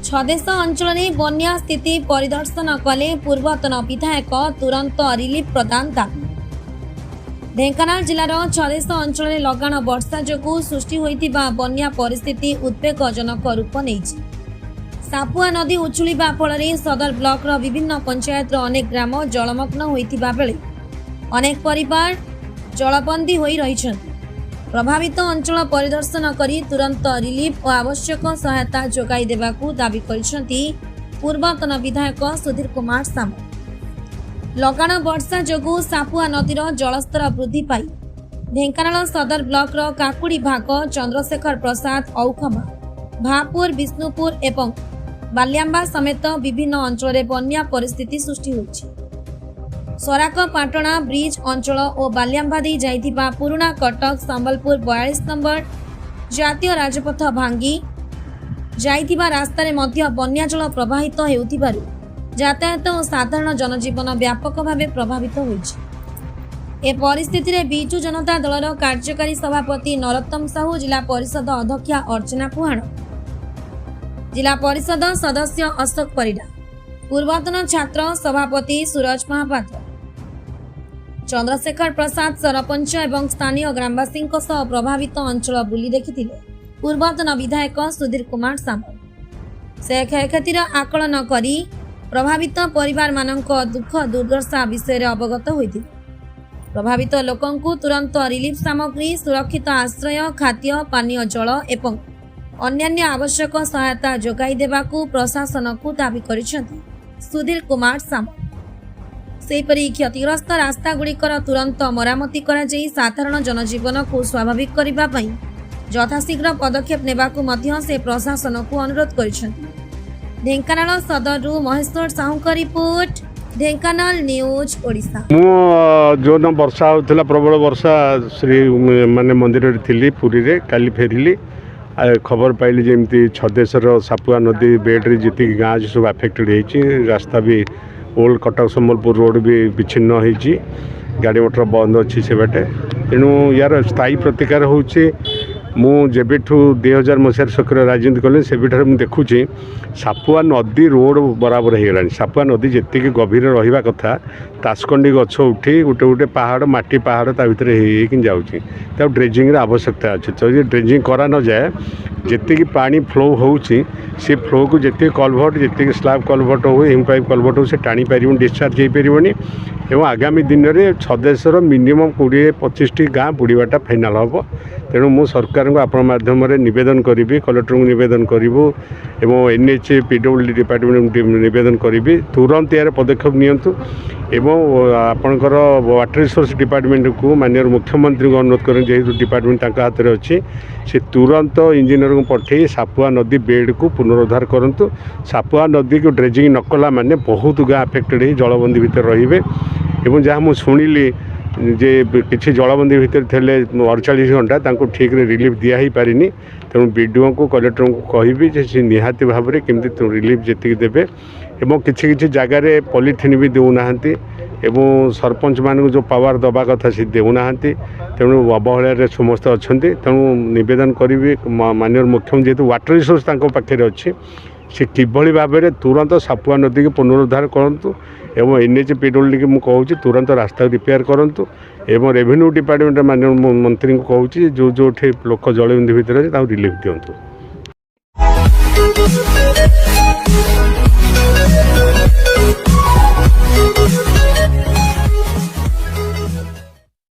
छदेश अंचल में बन्या स्थिति परिदर्शन कले पूर्वतन विधायक तुरंत रिलीफ प्रदान दाबी। ढेंकानाल जिलार छदेश अंचल में लगाण वर्षा जोगु सृष्टि होइतिबा बन्या परिस्थिति उद्वेगजनक रूप नेइछि। सापुआ नदी उछुलिबा फल सदर ब्लॉक विभिन्न पंचायत अनेक ग्राम जलमग्न होइतिबा बेले अनेक परिवार जलबंदी होई रहिछन्ति। प्रभावित अंचल परिदर्शन करी तुरंत रिलीफ और आवश्यक सहायता जोगाई देबाकू दाबी करिसेंति पूर्वतन विधायक सुधीर कुमार सामल। लगाण वर्षा जोगु सापुआ नदीर जलस्तर वृद्धि पाई ढेंकानाल सदर ब्लॉक काकुड़ी भाग चंद्रशेखर प्रसाद औखमा भापुर विष्णुपुर एवं बाल्याम्बा समेत विभिन्न अंचल बन्या परिस्थिति सृष्टि होइछि। सराक पाटणा ब्रिज अंचल और बाल्याम्बा दी जाइथिबा पुराना कटक संबलपुर 42 नंबर जातीय राजपथ भांगी जाइथिबा रास्ता रे मध्य बन्या जल प्रवाहित हेउथिबारु यातायात और साधारण जनजीवन व्यापक भावे प्रभावित होइछि। ए परिस्थिति रे बिजु जनता दलर कार्यकारी सभापति नरोत्तम साहू, जिला परिषद अध्यक्षा अर्चना पुहाण, जिला परिषद सदस्य अशोक परिडा, पूर्वतन छात्र सभापति सूरज महापात्र, चंद्रशेखर प्रसाद सरपंच एवं स्थानीय ग्रामवासी प्रभावित अंचल बुली देखिथिले पूर्वतन विधायक सुधीर कुमार सामल। से क्षयक्षतिर आकलन करी प्रभावित परिवार मानक दुख दुर्दशा विषय अवगत होइथिले। प्रभावित लोकंकु तुरंत रिलीफ सामग्री, सुरक्षित आश्रय, खाद्य पानीय जल एवं अन्यान्य आवश्यक सहायता जोगाई देबाकू प्रशासन को दाबी करिसेंति सुधीर कुमार सामल। सेपरी क्षतिग्रस्त रास्ता गुड़िकर तुरंत मरामती करा जाई साधारण जनजीवन को स्वाभाविक करिबा पई यथाशीघ्र पदक्षेप नेबाकू मध्य से प्रशासन को अनुरोध करिसेंति। ढेंकानाल सदरु महेश्वर साहू का रिपोर्ट, ढेंकानाल न्यूज ओडिशा। जो न वर्षा होता प्रबल वर्षा श्री माने मंदिर थी पुरी रे काली फेरिली खबर पाइली जमी छदेशर सापुआ नदी बेड्रे जी गाँ सब आफेक्टेड होती रास्ता भी ओल्ड कटक संबलपुर रोड भी विच्छिन्न होती गाड़ी मोटर बंद अच्छी से बाटे तेणु यार स्थायी प्रतिकार होची मु जेबेठू 2000 मसीह सक्रिय राजनीति कले से देखुची सापुआ नदी रोड बराबर हो गलानी। सापुआ नदी जी गभीर रहा कथा तासकंडी गछ उठी गोटे गोटे पहाड़ माटी पहाड़ ता भीतर जाऊँगी ड्रेजिंग आवश्यकता अच्छे। तो ये ड्रेजिंग करा न जाए जी पानी फ्लो होची से फ्लो को जी कलभट जी स्लाब कलभट हो हिम पाइप कलभट हो से टाणी पार डिस्चार्ज हो पारनि एवं आगामी दिन में छदेशर मिनिमम 20-25 गाँ बुड़ाटा फाइनाल हम। तेणु मु सरकार को आपण माध्यम नवेदन करी कलेक्टर को नवेदन करूँ एवं NH PWD डिपार्टमेंट नवेदन करी तुरंत यार पदक्षेप नियंतु एवं आपणकर वाटर रिसोर्स डिपार्टमेंट को माननीय मुख्यमंत्री को अनुरोध करें जेहेतु डिपार्टमेंट हाथ में अच्छी से तुरंत इंजीनियर को पठे सापुआ नदी बेड को पुनरुद्धार करूँ। सापुआ नदी को ड्रेजिंग नकला माने बहुत गाँ आफेक्टेड हो जलबंदी भितर रे एवं जहाँ मुझे शुणिली जे किसी जलबंदी भितर थे 48 घंटा ठीक रिलीफ दिया पारिनी। तेणु बीडीओ को कलेक्टर को कहि निहाती भाव में केमती रिलीफ जी देवे एवं किसी जगार पॉलिथिन भी देना एवं सरपंच मान जो पावर दबा कथा से देना तेणु अवहेला समस्त अच्छा। तेणु नवेदन करी माननीय मुख्यमंत्री जेहेतु वाटर रिसोर्स पाखे अच्छी से किभली भाव में तुरंत सापुआ नदी को पुनरुद्धार करूँ एवं NH PWD को मुझे तुरंत रास्ता रिपेयर करूँ एवं रेवेन्यू डिपार्टमेंट माननीय मंत्री को कहूँ जो जो लोक जलबंदी भितर रिलीफ दिंतु।